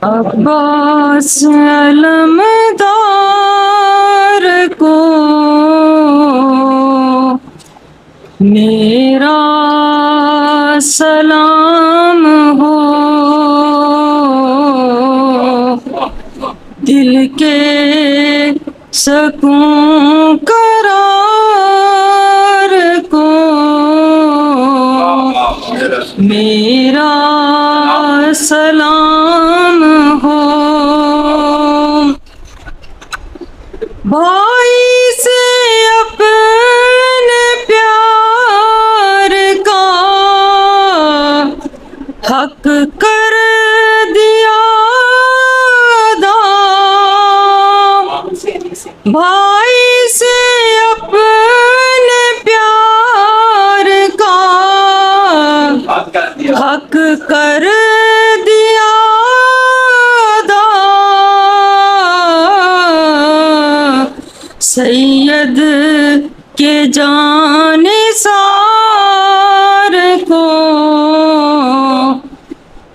عباس علمدار کو میرا سلام ہو، دل کے سکون قرار کو میرا سلام ہو، بھائی سے اپنے پیار کا حق کر دیا ادا، بھائی سے اپنے پیار کا حق کر دیا ادا، سید کے جانثار کو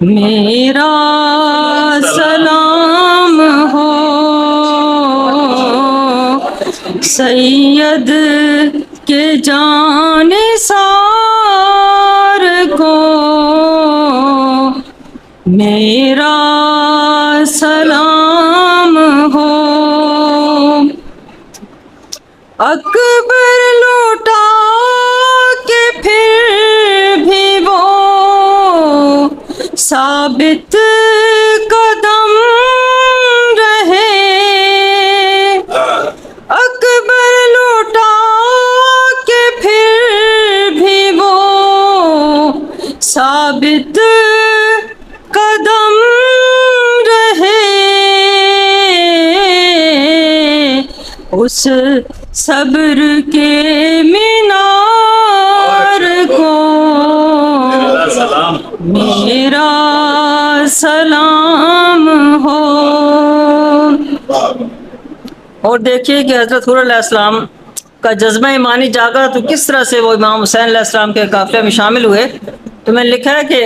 میرا سلام ہو، سید کے جانثار کو میرا سلام ہو، اکبر لوٹا کہ پھر بھی وہ ثابت قدم رہے، اکبر لوٹا کہ پھر بھی وہ ثابت قدم رہے، اس صبر کے مینار کو میرا سلام ہو۔ اور دیکھیے کہ حضرت حور علیہ السلام کا جذبہ ایمانی جاگا تو کس طرح سے وہ امام حسین علیہ السلام کے قافلے میں شامل ہوئے۔ تو میں نے لکھا ہے کہ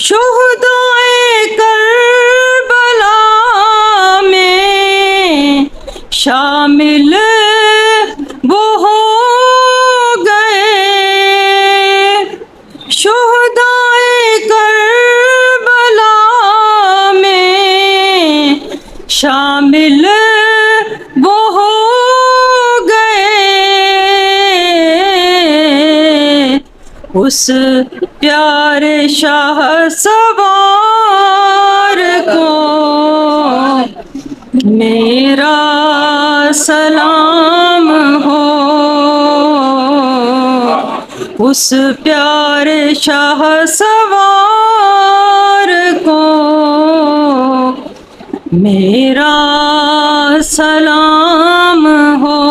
شہدائے کربلا میں شامل وہ ہو گئے، شہدائے کربلا میں شامل وہ ہو گئے، اس پیارے شاہ سوار کو میرا سلام ہو، اس پیارے شاہ سوار کو میرا سلام ہو،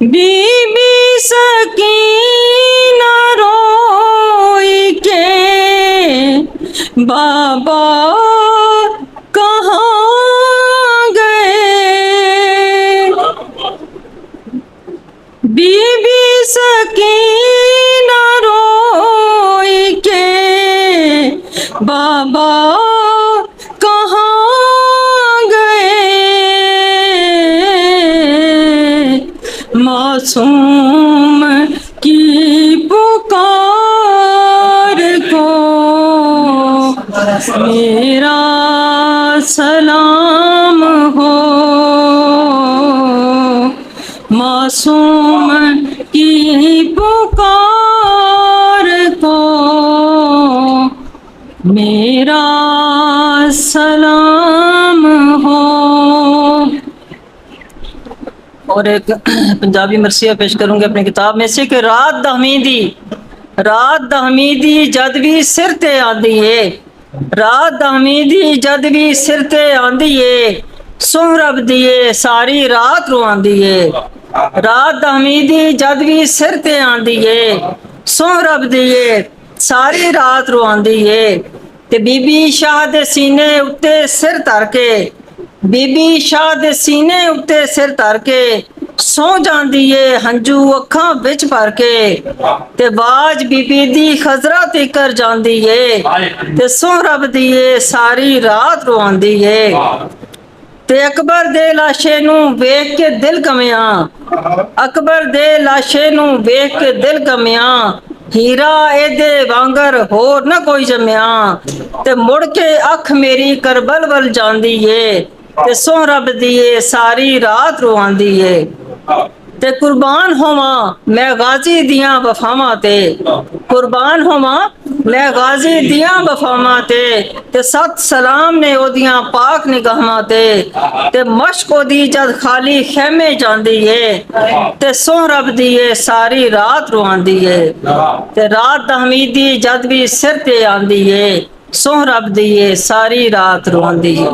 بی بی سکینہ روئی کے بابا کہاں گئے، بی بی سکینہ روئی کے بابا کہاں گئے، معصوم کی پکار کو میرا سلام ہو، معصوم کی پکار کو میرا سلام ہو۔ اور ایک پنجابی مرثیہ پیش کروں گے اپنی کتاب میں سے کہ رات دہمیدی جد بھی سر تے آندی ہے، رات دہمیدی جد بھی سر تے آندی ہے، سو رب دیے ساری رات رواندی ہے، رات دہمیدی جد بھی سر تے آندی ہے، سو رب دیے ساری رات رواندی ہے، تے بی بی شاہ دے سینے اتے سر تر کے، بی بی شاہ دے سینے اتے سر تر کے ਸੌ ਜਾਂਦੀ ਏ ਹੰਝੂ ਅੱਖਾਂ ਵਿੱਚ ਭਰ ਕੇ, ਤੇ ਬਾਜ ਬੀਬੀ ਦੀ ਖਜ਼ਰਾ ਤਿਕਰ ਜਾਂਦੀ ਏ, ਤੇ ਸੌ ਰੱਬ ਦੀ ਏ ਸਾਰੀ ਰਾਤ ਰਵਾਂਦੀ ਏ। ਤੇ ਅਕਬਰ ਦੇ ਲਾਸ਼ੇ ਨੂੰ ਵੇਖ ਕੇ ਦਿਲ ਕਮਿਆ, ਅਕਬਰ ਦੇ ਲਾਸ਼ੇ ਨੂੰ ਵੇਖ ਕੇ ਦਿਲ ਕਮਿਆ, ਹੀਰਾ ਇਹਦੇ ਵਾਂਗਰ ਹੋਰ ਨਾ ਕੋਈ ਜੰਮਿਆ। ਤੇ ਮੁੜ ਕੇ ਅੱਖ ਮੇਰੀ ਕਰਬਲ ਵੱਲ ਜਾਂਦੀ ਏ, ਤੇ ਸੌ ਰੱਬ ਦੀ ਏ ਸਾਰੀ ਰਾਤ ਰਵਾਂਦੀ ਏ। ਤੇ ਕੁਰਬਾਨ ਹੋਵਾਂ ਮੈਂ ਗਾਜ਼ੀ ਦੀਆਂ ਵਫਾਵਾਂ ਤੇ, ਕੁਰਬਾਨ ਹੋਵਾਂ ਮੈਂ ਗਾਜ਼ੀ ਦੀਆਂ ਵਫਾਵਾਂ ਤੇ ਸਤ ਸਲਾਮ ਨੇ ਉਹਦੀਆਂ ਪਾਕ ਨਿਗਾਹਾਂ ਤੇ ਮਸ਼ਕ ਉਹਦੀ ਜਦ ਖਾਲੀ ਖੈਮੇ ਜਾਂਦੀ ਏ, ਤੇ ਸੌ ਰੱਬ ਦੀ ਏ ਸਾਰੀ ਰਾਤ ਰਵਾਂਦੀ ਏ। ਤੇ ਰਾਤ ਦਾ ਹਮੀਦੀ ਜਦ ਵੀ ਸਿਰ ਤੇ ਆਂਦੀ ਏ, ਸੌ ਰੱਬ ਦੀ ਏ ਸਾਰੀ ਰਾਤ ਰਵਾਂਦੀ ਏ।